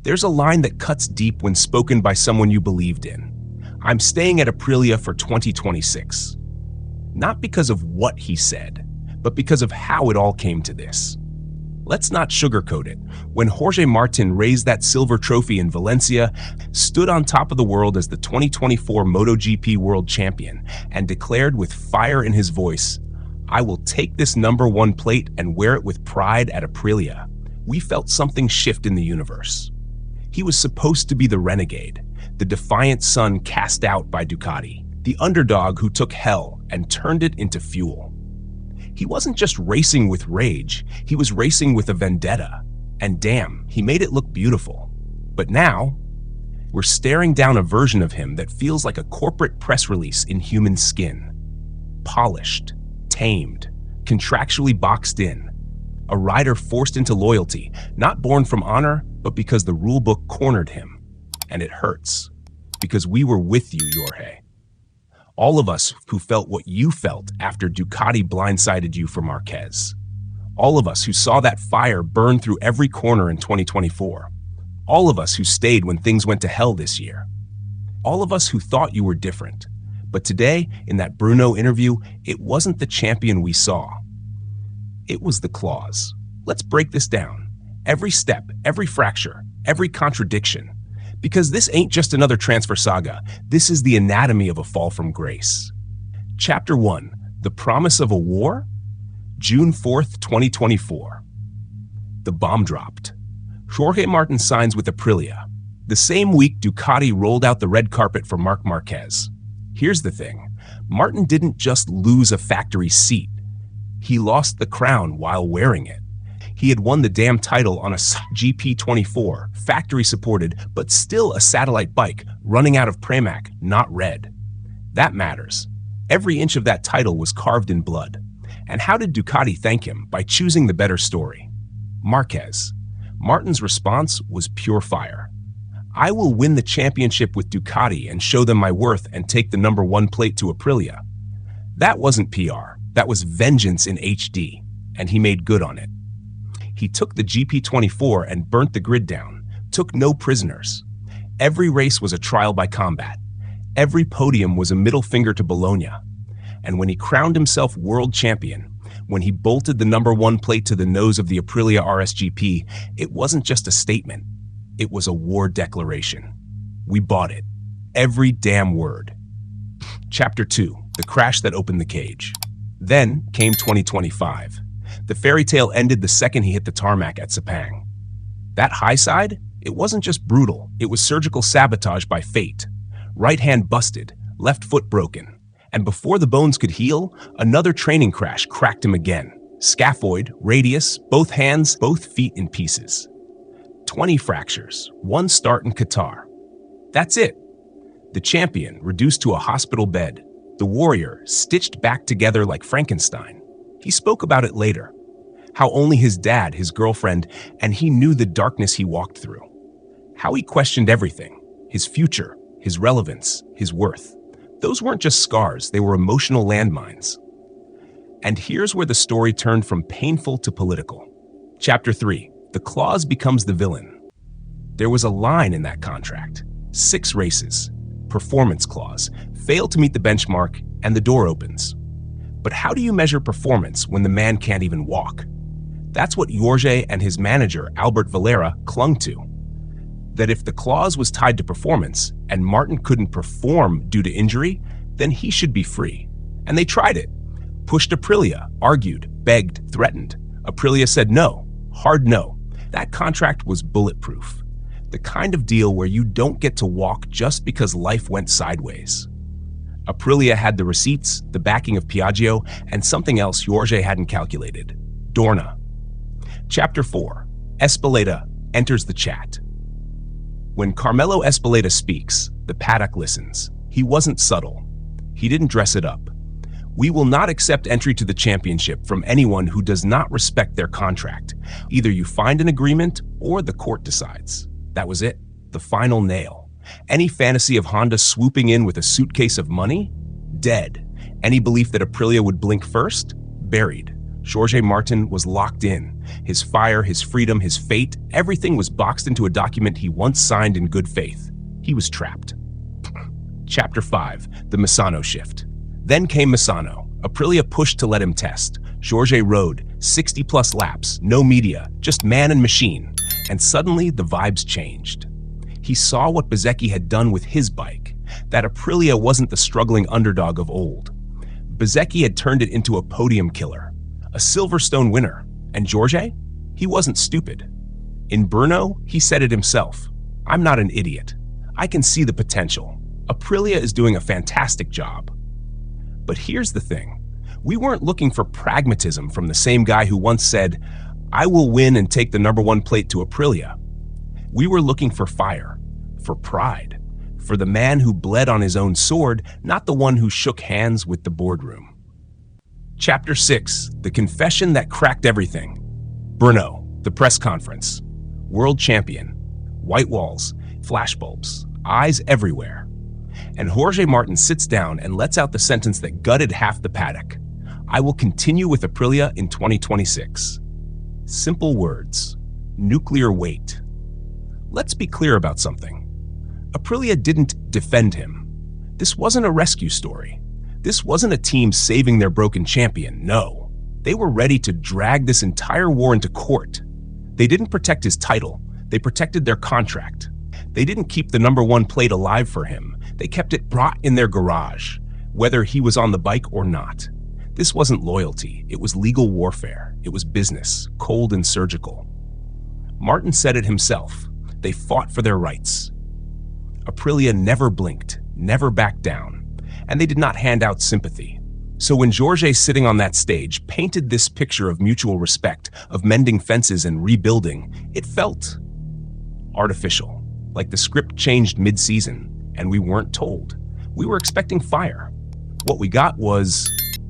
There's a line that cuts deep when spoken by someone you believed in. I'm staying at Aprilia for 2026. Not because of what he said, but because of how it all came to this. Let's not sugarcoat it. When Jorge Martin raised that silver trophy in Valencia, stood on top of the world as the 2024 MotoGP World Champion, and declared with fire in his voice, "I will take this #1 plate and wear it with pride at Aprilia," we felt something shift in the universe. He was supposed to be the renegade, the defiant son cast out by Ducati, the underdog who took hell and turned it into fuel. He wasn't just racing with rage, he was racing with a vendetta. And damn, he made it look beautiful. But now, we're staring down a version of him that feels like a corporate press release in human skin. Polished, tamed, contractually boxed in. A rider forced into loyalty, not born from honor, but because the rulebook cornered him. And it hurts, because we were with you, Jorge. All of us who felt what you felt after Ducati blindsided you for Marquez. All of us who saw that fire burn through every corner in 2024. All of us who stayed when things went to hell this year. All of us who thought you were different. But today, in that Brno interview, it wasn't the champion we saw. It was the clause. Let's break this down. Every step, every fracture, every contradiction. Because this ain't just another transfer saga. This is the anatomy of a fall from grace. Chapter 1. The Promise of a War? June 4th, 2024. The bomb dropped. Jorge Martin signs with Aprilia. The same week, Ducati rolled out the red carpet for Marc Marquez. Here's the thing. Martin didn't just lose a factory seat. He lost the crown while wearing it. He had won the damn title on a GP24, factory-supported, but still a satellite bike, running out of Pramac, not red. That matters. Every inch of that title was carved in blood. And how did Ducati thank him? By choosing the better story. Marquez. Martin's response was pure fire. I will win the championship with Ducati and show them my worth and take the #1 plate to Aprilia. That wasn't PR. That was vengeance in HD, and he made good on it. He took the GP24 and burnt the grid down, took no prisoners. Every race was a trial by combat. Every podium was a middle finger to Bologna. And when he crowned himself world champion, when he bolted the #1 plate to the nose of the Aprilia RSGP, it wasn't just a statement. It was a war declaration. We bought it. Every damn word. Chapter 2. The crash that opened the cage. Then came 2025. The fairy tale ended the second he hit the tarmac at Sepang. That high side? It wasn't just brutal, it was surgical sabotage by fate. Right hand busted, left foot broken. And before the bones could heal, another training crash cracked him again. Scaphoid, radius, both hands, both feet in pieces. 20 fractures, one start in Qatar. That's it. The champion reduced to a hospital bed. The warrior stitched back together like Frankenstein. He spoke about it later. How only his dad, his girlfriend, and he knew the darkness he walked through. How he questioned everything. His future, his relevance, his worth. Those weren't just scars, they were emotional landmines. And here's where the story turned from painful to political. Chapter 3. The clause becomes the villain. There was a line in that contract. 6 races. Performance clause. Fail to meet the benchmark, and the door opens. But how do you measure performance when the man can't even walk? That's what Jorge and his manager, Albert Valera, clung to. That if the clause was tied to performance, and Martin couldn't perform due to injury, then he should be free. And they tried it. Pushed Aprilia, argued, begged, threatened. Aprilia said no, hard no. That contract was bulletproof. The kind of deal where you don't get to walk just because life went sideways. Aprilia had the receipts, the backing of Piaggio, and something else Jorge hadn't calculated. Dorna. Chapter 4. Espeleta enters the chat. When Carmelo Espeleta speaks, the paddock listens. He wasn't subtle. He didn't dress it up. We will not accept entry to the championship from anyone who does not respect their contract. Either you find an agreement or the court decides. That was it. The final nail. Any fantasy of Honda swooping in with a suitcase of money? Dead. Any belief that Aprilia would blink first? Buried. Jorge Martin was locked in. His fire, his freedom, his fate, everything was boxed into a document he once signed in good faith. He was trapped. Chapter 5, the Misano shift. Then came Misano. Aprilia pushed to let him test. Jorge rode 60-plus laps, no media, just man and machine. And suddenly, the vibes changed. He saw what Bezzecchi had done with his bike, that Aprilia wasn't the struggling underdog of old. Bezzecchi had turned it into a podium killer, a Silverstone winner. And Jorge? He wasn't stupid. In Brno, he said it himself. I'm not an idiot. I can see the potential. Aprilia is doing a fantastic job. But here's the thing. We weren't looking for pragmatism from the same guy who once said, I will win and take the #1 plate to Aprilia. We were looking for fire, for pride, for the man who bled on his own sword, not the one who shook hands with the boardroom. Chapter 6, the confession that cracked everything. Brno, the press conference. World champion. White walls, flashbulbs, eyes everywhere. And Jorge Martin sits down and lets out the sentence that gutted half the paddock. I will continue with Aprilia in 2026. Simple words. Nuclear weight. Let's be clear about something. Aprilia didn't defend him. This wasn't a rescue story. This wasn't a team saving their broken champion, no. They were ready to drag this entire war into court. They didn't protect his title. They protected their contract. They didn't keep the #1 plate alive for him. They kept it brought in their garage, whether he was on the bike or not. This wasn't loyalty. It was legal warfare. It was business, cold and surgical. Martin said it himself. They fought for their rights. Aprilia never blinked, never backed down, and they did not hand out sympathy. So when Jorge, sitting on that stage, painted this picture of mutual respect, of mending fences and rebuilding, it felt artificial, like the script changed mid-season, and we weren't told. We were expecting fire. What we got was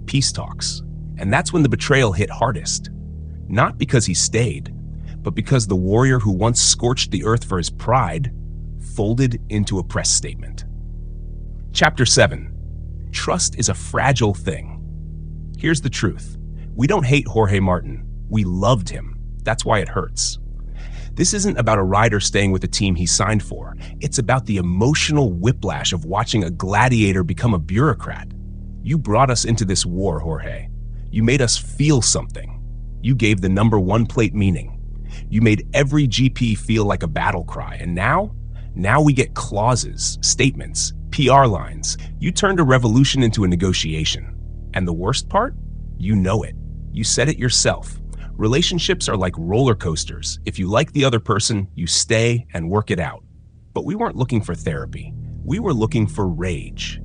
peace talks, and that's when the betrayal hit hardest. Not because he stayed, but because the warrior who once scorched the earth for his pride folded into a press statement. Chapter 7. Trust is a fragile thing. Here's the truth. We don't hate Jorge Martin. We loved him. That's why it hurts. This isn't about a rider staying with a team he signed for. It's about the emotional whiplash of watching a gladiator become a bureaucrat. You brought us into this war, Jorge. You made us feel something. You gave the #1 plate meaning. You made every GP feel like a battle cry. And now we get clauses, statements, PR lines. You turned a revolution into a negotiation. And the worst part? You know it. You said it yourself. Relationships are like roller coasters. If you like the other person, you stay and work it out. But we weren't looking for therapy. We were looking for rage.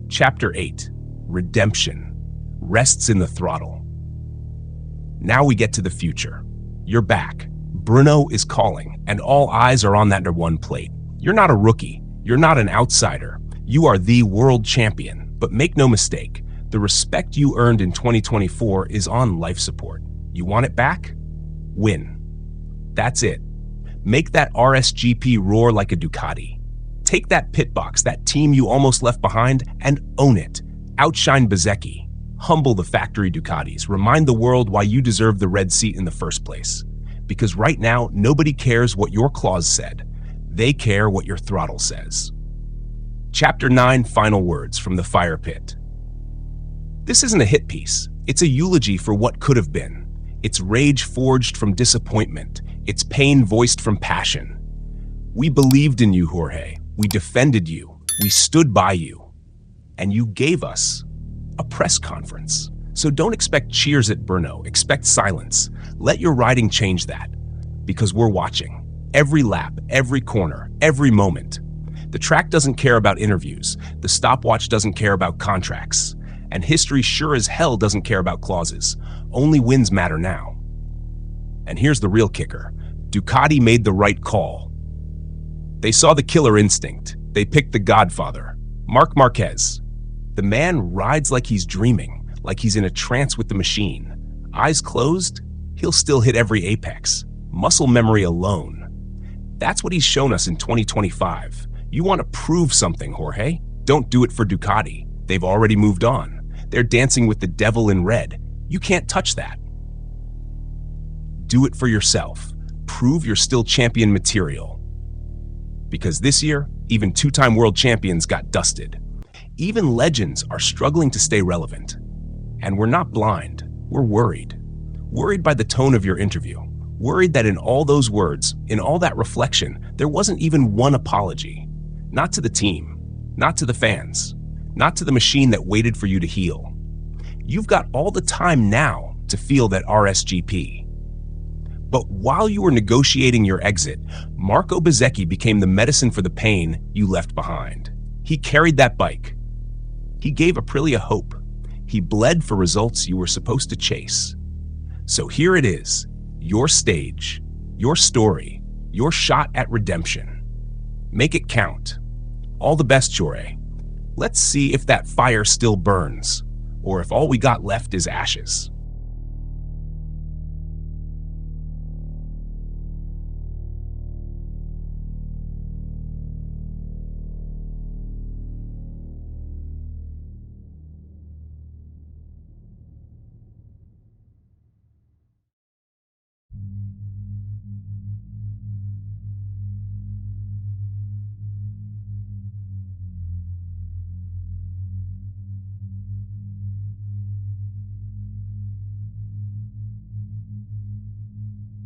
Chapter 8. Redemption. Rests in the throttle. Now we get to the future. You're back. Brno is calling, and all eyes are on that #1 plate. You're not a rookie. You're not an outsider. You are the world champion. But make no mistake, the respect you earned in 2024 is on life support. You want it back? Win. That's it. Make that RSGP roar like a Ducati. Take that pit box, that team you almost left behind, and own it. Outshine Bezzecchi. Humble the factory Ducatis. Remind the world why you deserve the red seat in the first place. Because right now, nobody cares what your clause said. They care what your throttle says. Chapter 9, final words from the fire pit. This isn't a hit piece. It's a eulogy for what could have been. It's rage forged from disappointment. It's pain voiced from passion. We believed in you, Jorge. We defended you. We stood by you. And you gave us a press conference. So don't expect cheers at Brno. Expect silence. Let your riding change that. Because we're watching. Every lap, every corner, every moment. The track doesn't care about interviews. The stopwatch doesn't care about contracts. And history sure as hell doesn't care about clauses. Only wins matter now. And here's the real kicker. Ducati made the right call. They saw the killer instinct. They picked the Godfather, Marc Marquez. The man rides like he's dreaming, like he's in a trance with the machine. Eyes closed, he'll still hit every apex. Muscle memory alone. That's what he's shown us in 2025. You want to prove something, Jorge? Don't do it for Ducati. They've already moved on. They're dancing with the devil in red. You can't touch that. Do it for yourself. Prove you're still champion material. Because this year, even two-time world champions got dusted. Even legends are struggling to stay relevant. And we're not blind, we're worried. Worried by the tone of your interview. Worried that in all those words, in all that reflection, there wasn't even one apology. Not to the team, not to the fans, not to the machine that waited for you to heal. You've got all the time now to feel that RSGP. But while you were negotiating your exit, Marco Bezzecchi became the medicine for the pain you left behind. He carried that bike. He gave Aprilia hope. He bled for results you were supposed to chase. So here it is, your stage, your story, your shot at redemption. Make it count. All the best, Jorge. Let's see if that fire still burns, or if all we got left is ashes.